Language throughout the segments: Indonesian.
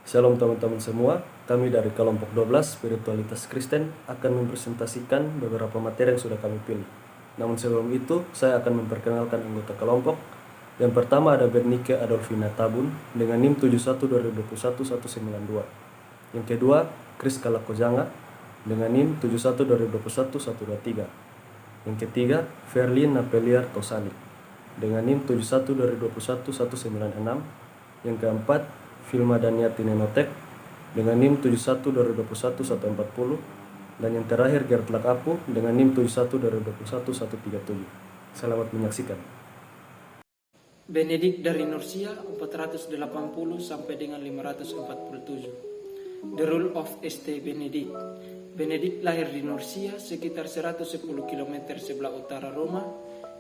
Shalom teman-teman semua, kami dari kelompok 12 Spiritualitas Kristen akan mempresentasikan beberapa materi yang sudah kami pilih. Namun sebelum itu, saya akan memperkenalkan anggota kelompok. Yang pertama ada Bernike Adolfina Tabun dengan NIM 71-2021-192. Yang kedua, Kris Kalakojanga dengan NIM 71-2021-123. Yang ketiga, Ferlin Napeliar Tosani dengan NIM 71-2021-196. Yang keempat, Filma Daniati Nenotek dengan NIM 71-2021-140. Dan yang terakhir, Gert Lakapu dengan NIM 71-2021-137. Selamat menyaksikan. Benedik dari Nursia 480 sampai dengan 547. The Rule of St. Benedict. Benedik lahir di Nursia sekitar 110 km sebelah utara Roma.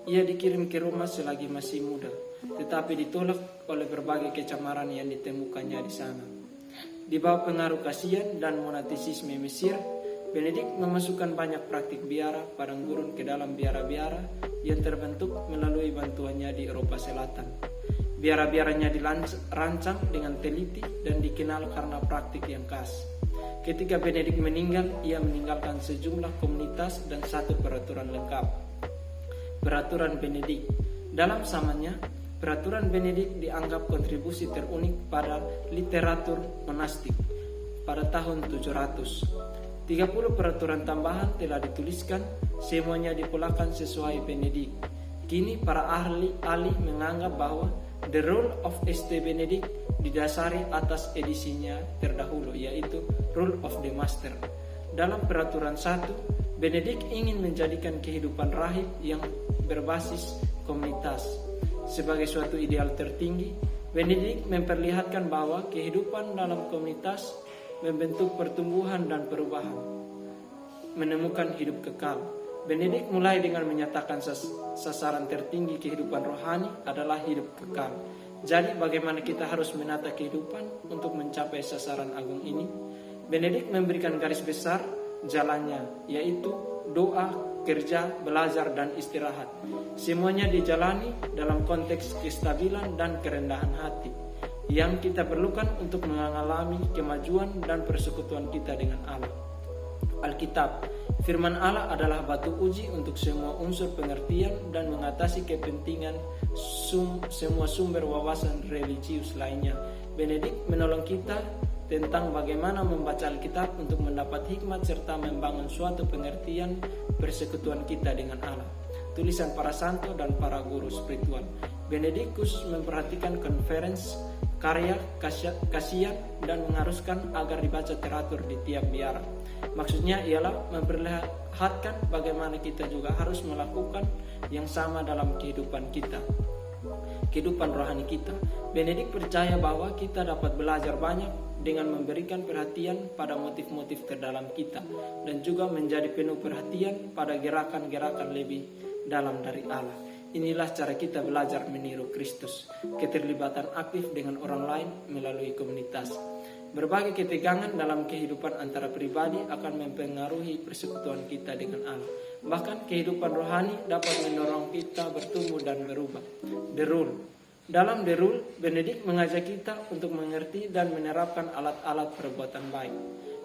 Ia dikirim ke Roma selagi masih muda, tetapi ditolak oleh berbagai kecemaran yang ditemukannya di sana. Di bawah pengaruh Kasian dan monatisisme Mesir, Benedik memasukkan banyak praktik biara padang gurun ke dalam biara-biara yang terbentuk melalui bantuannya di Eropa Selatan. Biara-biaranya dirancang dengan teliti dan dikenal karena praktik yang khas. Ketika Benedik meninggal, ia meninggalkan sejumlah komunitas dan satu peraturan lengkap. Peraturan Benedik. Dalam zamannya, peraturan Benedik dianggap kontribusi terunik pada literatur monastik pada tahun 700. 30 peraturan tambahan telah dituliskan, semuanya dipolakan sesuai Benedik. Kini para ahli menganggap bahwa The Rule of St. Benedict didasari atas edisinya terdahulu, yaitu Rule of the Master. Dalam peraturan 1, Benedik ingin menjadikan kehidupan rahib yang berbasis komunitas sebagai suatu ideal tertinggi. Benedik memperlihatkan bahwa kehidupan dalam komunitas membentuk pertumbuhan dan perubahan, menemukan hidup kekal. Benedik mulai dengan menyatakan sasaran tertinggi kehidupan rohani adalah hidup kekal. Jadi bagaimana kita harus menata kehidupan untuk mencapai sasaran agung ini? Benedik memberikan garis besar jalannya, yaitu doa, kerja, belajar, dan istirahat. Semuanya dijalani dalam konteks kestabilan dan kerendahan hati yang kita perlukan untuk mengalami kemajuan dan persekutuan kita dengan Allah. Alkitab, firman Allah adalah batu uji untuk semua unsur pengertian dan mengatasi kepentingan semua sumber wawasan religius lainnya. Benedik menolong kita tentang bagaimana membaca Alkitab untuk mendapat hikmat serta membangun suatu pengertian persekutuan kita dengan Allah. Tulisan para santo dan para guru spiritual. Benedictus memperhatikan konferensi karya Kasian dan mengharuskan agar dibaca teratur di tiap biara. Maksudnya ialah memperlihatkan bagaimana kita juga harus melakukan yang sama dalam kehidupan kita, kehidupan rohani kita. Benedik percaya bahwa kita dapat belajar banyak dengan memberikan perhatian pada motif-motif terdalam kita dan juga menjadi penuh perhatian pada gerakan-gerakan lebih dalam dari Allah. Inilah cara kita belajar meniru Kristus, keterlibatan aktif dengan orang lain melalui komunitas. Berbagai ketegangan dalam kehidupan antara pribadi akan mempengaruhi persekutuan kita dengan Allah. Bahkan kehidupan rohani dapat mendorong kita bertumbuh dan berubah. The Rule. Dalam The Rule, Benedik mengajak kita untuk mengerti dan menerapkan alat-alat perbuatan baik.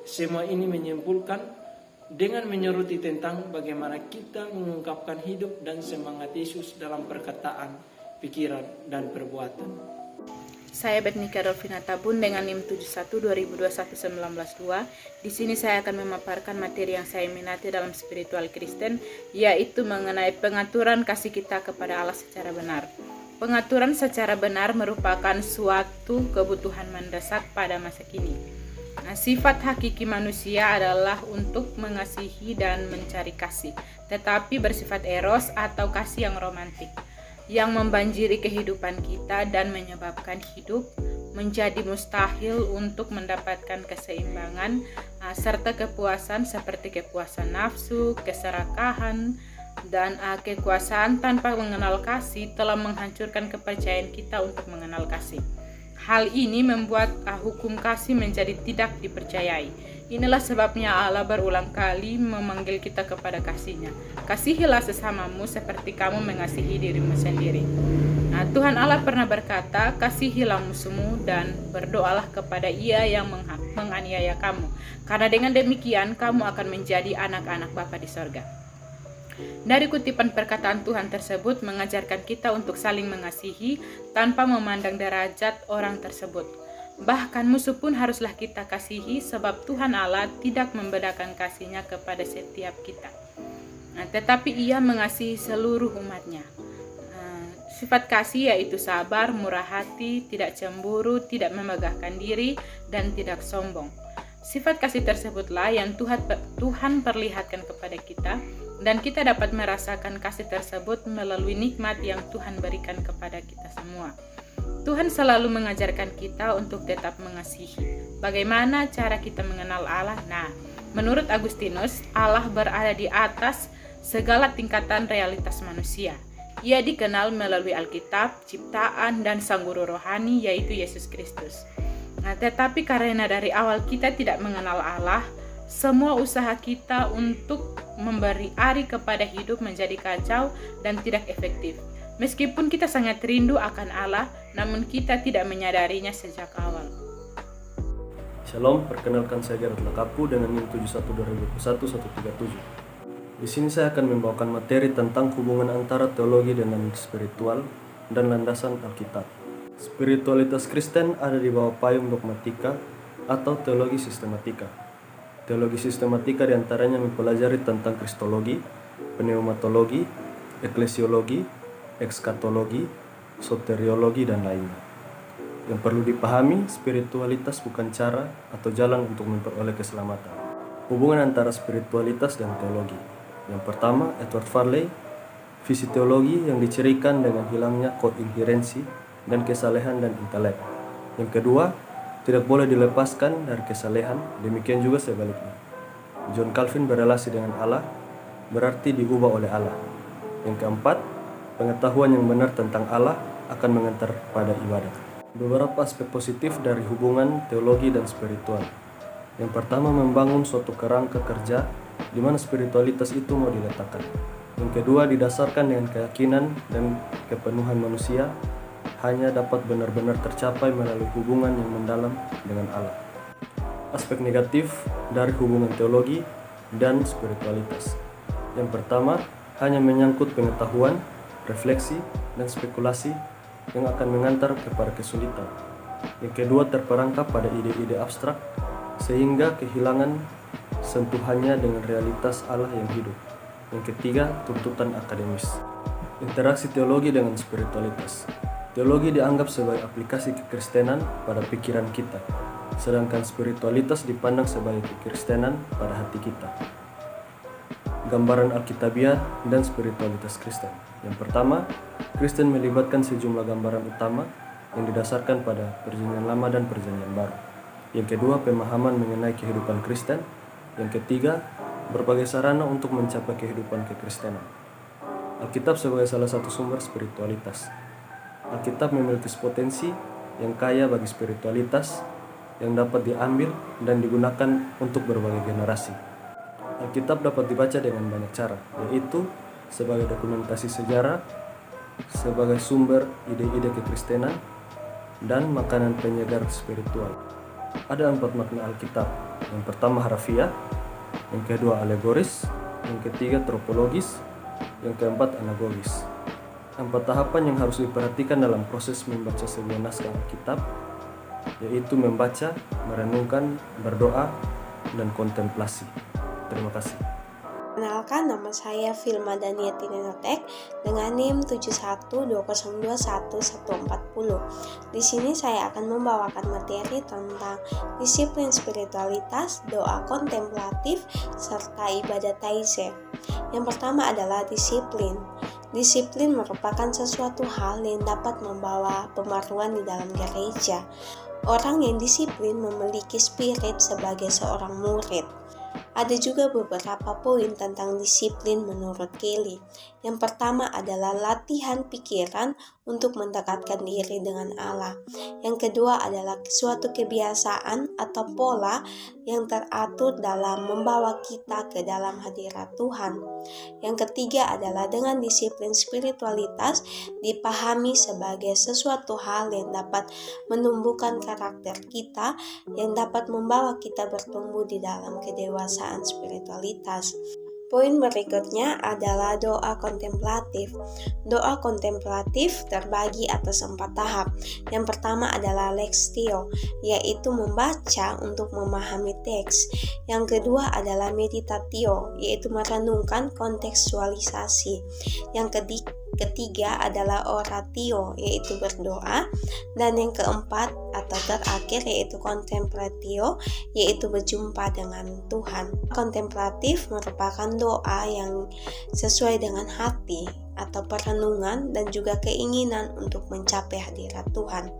Semua ini menyimpulkan dengan menyeruti tentang bagaimana kita mengungkapkan hidup dan semangat Yesus dalam perkataan, pikiran, dan perbuatan. Saya Bernike Adolfina Tabun dengan NIM 71-2021-192. Di sini saya akan memaparkan materi yang saya minati dalam spiritual Kristen, yaitu mengenai pengaturan kasih kita kepada Allah secara benar. Pengaturan secara benar merupakan suatu kebutuhan mendesak pada masa kini. Sifat hakiki manusia adalah untuk mengasihi dan mencari kasih, tetapi bersifat eros atau kasih yang romantik, yang membanjiri kehidupan kita dan menyebabkan hidup menjadi mustahil untuk mendapatkan keseimbangan serta kepuasan seperti kepuasan nafsu, keserakahan, dan kekuasaan tanpa mengenal kasih telah menghancurkan kepercayaan kita untuk mengenal kasih. Hal ini membuat hukum kasih menjadi tidak dipercayai. Inilah sebabnya Allah berulang kali memanggil kita kepada kasih-Nya. Kasihilah sesamamu seperti kamu mengasihi dirimu sendiri. Nah, Tuhan Allah pernah berkata, kasihilah musuhmu dan berdoalah kepada ia yang menganiaya kamu. Karena dengan demikian kamu akan menjadi anak-anak Bapa di sorga. Dari kutipan perkataan Tuhan tersebut mengajarkan kita untuk saling mengasihi tanpa memandang derajat orang tersebut. Bahkan musuh pun haruslah kita kasihi sebab Tuhan Allah tidak membedakan kasih-Nya kepada setiap kita. Nah, tetapi Ia mengasihi seluruh umat-Nya. Sifat kasih yaitu sabar, murah hati, tidak cemburu, tidak memegahkan diri, dan tidak sombong. Sifat kasih tersebutlah yang Tuhan perlihatkan kepada kita, dan kita dapat merasakan kasih tersebut melalui nikmat yang Tuhan berikan kepada kita semua. Tuhan selalu mengajarkan kita untuk tetap mengasihi. Bagaimana cara kita mengenal Allah? Nah, menurut Agustinus, Allah berada di atas segala tingkatan realitas manusia. Ia dikenal melalui Alkitab, ciptaan, dan sang guru rohani yaitu Yesus Kristus. Nah, tetapi karena dari awal kita tidak mengenal Allah, semua usaha kita untuk memberi arti kepada hidup menjadi kacau dan tidak efektif. Meskipun kita sangat rindu akan Allah, namun kita tidak menyadarinya sejak awal. Shalom, perkenalkan saya Gerard Lakapu dengan NIM 71-2021-137. Di sini saya akan membawakan materi tentang hubungan antara teologi dengan spiritual dan landasan Alkitab. Spiritualitas Kristen ada di bawah payung dogmatika atau teologi sistematika. Teologi sistematika diantaranya mempelajari tentang kristologi, pneumatologi, eklesiologi, ekskatologi, soteriologi, dan lainnya. Yang perlu dipahami, spiritualitas bukan cara atau jalan untuk memperoleh keselamatan. Hubungan antara spiritualitas dan teologi. Yang pertama, Edward Farley, visi teologi yang dicirikan dengan hilangnya koinherensi dan kesalehan dan intelek. Yang kedua, tidak boleh dilepaskan dari kesalehan, demikian juga sebaliknya. John Calvin berelasi dengan Allah, berarti diubah oleh Allah. Yang keempat, pengetahuan yang benar tentang Allah akan mengantar pada ibadah. Beberapa aspek positif dari hubungan teologi dan spiritual. Yang pertama, membangun suatu kerangka kerja di mana spiritualitas itu mau diletakkan. Yang kedua, didasarkan dengan keyakinan dan kepenuhan manusia hanya dapat benar-benar tercapai melalui hubungan yang mendalam dengan Allah. Aspek negatif dari hubungan teologi dan spiritualitas. Yang pertama, hanya menyangkut pengetahuan, refleksi, dan spekulasi yang akan mengantar kepada kesulitan. Yang kedua, terperangkap pada ide-ide abstrak sehingga kehilangan sentuhannya dengan realitas Allah yang hidup. Yang ketiga, tuntutan akademis. Interaksi teologi dengan spiritualitas. Teologi dianggap sebagai aplikasi kekristenan pada pikiran kita, sedangkan spiritualitas dipandang sebagai kekristenan pada hati kita. Gambaran Alkitabiah dan spiritualitas Kristen. Yang pertama, Kristen melibatkan sejumlah gambaran utama yang didasarkan pada Perjanjian Lama dan Perjanjian Baru. Yang kedua, pemahaman mengenai kehidupan Kristen. Yang ketiga, berbagai sarana untuk mencapai kehidupan kekristenan. Alkitab sebagai salah satu sumber spiritualitas. Alkitab memiliki potensi yang kaya bagi spiritualitas yang dapat diambil dan digunakan untuk berbagai generasi. Alkitab dapat dibaca dengan banyak cara, yaitu sebagai dokumentasi sejarah, sebagai sumber ide-ide kekristenan, dan makanan penyegar spiritual. Ada 4 makna Alkitab. Yang pertama harfiah, yang kedua alegoris, yang ketiga tropologis, yang keempat anagogis. 4 tahapan yang harus diperhatikan dalam proses membaca sebuah naskah Alkitab, yaitu membaca, merenungkan, berdoa, dan kontemplasi. Terima kasih. Kenalkan, nama saya Filma Daniati Nenotek dengan NIM 712021-140. Di sini saya akan membawakan materi tentang disiplin spiritualitas, doa kontemplatif, serta ibadah taize. Yang pertama adalah disiplin. Disiplin merupakan sesuatu hal yang dapat membawa pembaruan di dalam gereja. Orang yang disiplin memiliki spirit sebagai seorang murid. Ada juga beberapa poin tentang disiplin menurut Kelly. Yang pertama adalah latihan pikiran untuk mendekatkan diri dengan Allah. Yang kedua adalah suatu kebiasaan atau pola yang teratur dalam membawa kita ke dalam hadirat Tuhan. Yang ketiga adalah dengan disiplin spiritualitas dipahami sebagai sesuatu hal yang dapat menumbuhkan karakter kita, yang dapat membawa kita bertumbuh di dalam kedewasaan spiritualitas. Poin berikutnya adalah doa kontemplatif. Doa kontemplatif terbagi atas 4 tahap. Yang pertama adalah lectio, yaitu membaca untuk memahami teks. Yang kedua adalah meditatio, yaitu merenungkan kontekstualisasi. Yang ketiga adalah oratio, yaitu berdoa. Dan yang keempat atau terakhir yaitu contemplatio, yaitu berjumpa dengan Tuhan. Kontemplatif merupakan doa yang sesuai dengan hati atau perenungan dan juga keinginan untuk mencapai hadirat Tuhan.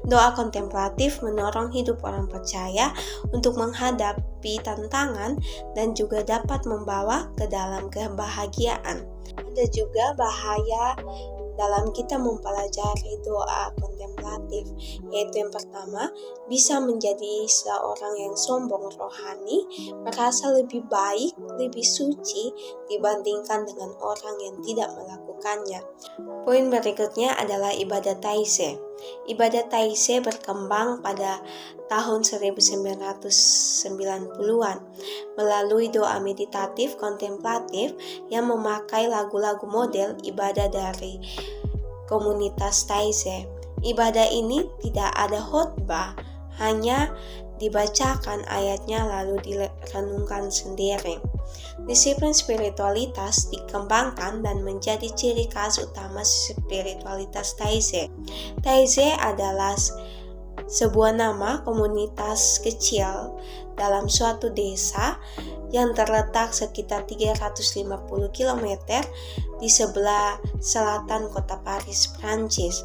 Doa kontemplatif mendorong hidup orang percaya untuk menghadapi tantangan dan juga dapat membawa ke dalam kebahagiaan. Ada juga bahaya dalam kita mempelajari doa kontemplatif, yaitu yang pertama, bisa menjadi seorang yang sombong rohani, merasa lebih baik, lebih suci dibandingkan dengan orang yang tidak melakukannya. Poin berikutnya adalah ibadat taizé. Ibadat taizé berkembang pada tahun 1990-an melalui doa meditatif kontemplatif yang memakai lagu-lagu model ibadah dari komunitas taizé. Ibadah ini tidak ada khotbah, hanya dibacakan ayatnya lalu direnungkan sendiri. Disiplin spiritualitas dikembangkan dan menjadi ciri khas utama spiritualitas taizé. Taizé adalah sebuah nama komunitas kecil dalam suatu desa yang terletak sekitar 350 km di sebelah selatan kota Paris, Prancis.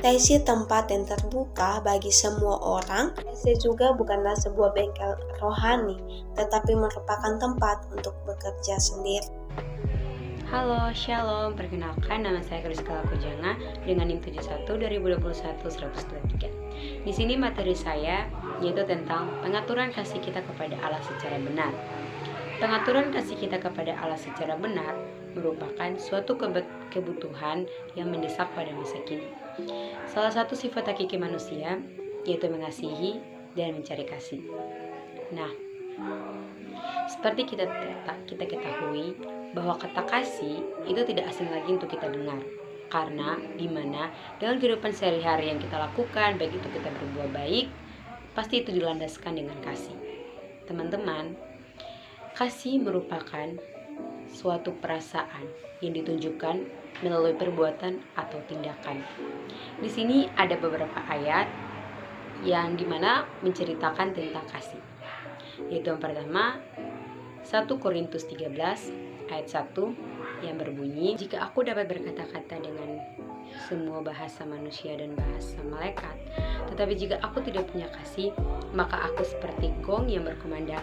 Taizé tempat yang terbuka bagi semua orang. Taizé juga bukanlah sebuah bengkel rohani, tetapi merupakan tempat untuk bekerja sendiri. Halo, Shalom. Perkenalkan, nama saya Kriskala Kujanga dengan NIM 71 2021 123. Di sini materi saya yaitu tentang pengaturan kasih kita kepada Allah secara benar. Pengaturan kasih kita kepada Allah secara benar merupakan suatu kebutuhan yang mendesak pada masa kini. Salah satu sifat hakiki manusia yaitu mengasihi dan mencari kasih. Nah, seperti kita ketahui bahwa kata kasih itu tidak asing lagi untuk kita dengar, karena dimana dalam kehidupan sehari-hari yang kita lakukan, baik itu kita berbuat baik, pasti itu dilandaskan dengan kasih. Teman-teman, kasih merupakan suatu perasaan yang ditunjukkan melalui perbuatan atau tindakan. Di sini ada beberapa ayat yang dimana menceritakan tentang kasih, yaitu yang pertama 1 Korintus 13 ayat 1 yang berbunyi, jika aku dapat berkata-kata dengan semua bahasa manusia dan bahasa malaikat, tetapi jika aku tidak punya kasih, maka aku seperti gong yang berkumandang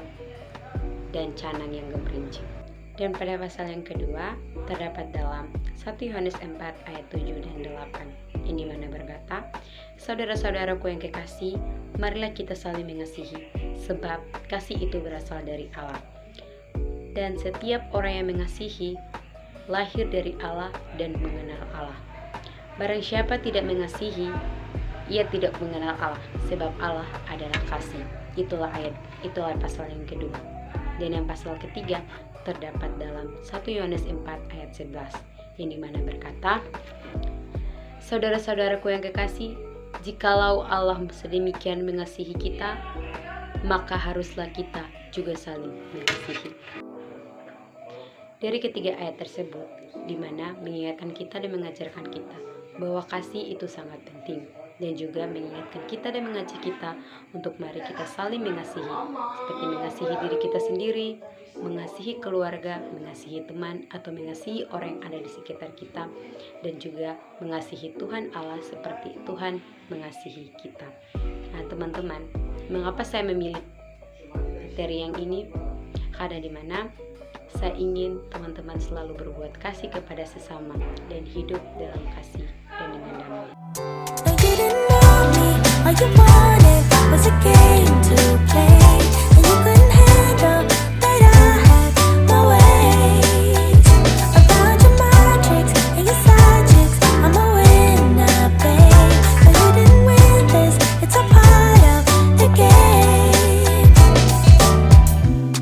dan canang yang gemerincing. Dan pada pasal yang kedua terdapat dalam 1 Yohanes 4 ayat 7 dan 8 yang dimana berkata, saudara-saudaraku yang kekasih, marilah kita saling mengasihi, sebab kasih itu berasal dari Allah. Dan setiap orang yang mengasihi lahir dari Allah dan mengenal Allah. Barang siapa tidak mengasihi, ia tidak mengenal Allah, sebab Allah adalah kasih. Itulah pasal yang kedua. Dan yang pasal ketiga terdapat dalam 1 Yohanes 4 ayat 11 yang dimana berkata, saudara-saudaraku yang kekasih, jikalau Allah sedemikian mengasihi kita, maka haruslah kita juga saling mengasihi. Dari ketiga ayat tersebut, di mana mengingatkan kita dan mengajarkan kita bahwa kasih itu sangat penting, dan juga mengingatkan kita dan mengajak kita untuk mari kita saling mengasihi, seperti mengasihi diri kita sendiri, mengasihi keluarga, mengasihi teman, atau mengasihi orang yang ada di sekitar kita, dan juga mengasihi Tuhan Allah seperti Tuhan mengasihi kita. Nah teman-teman, mengapa saya memilih materi yang ini? karena dimana saya ingin teman-teman selalu berbuat kasih kepada sesama dan hidup dalam kasih dan dengan damai. I didn't know me, all you wanted was a game.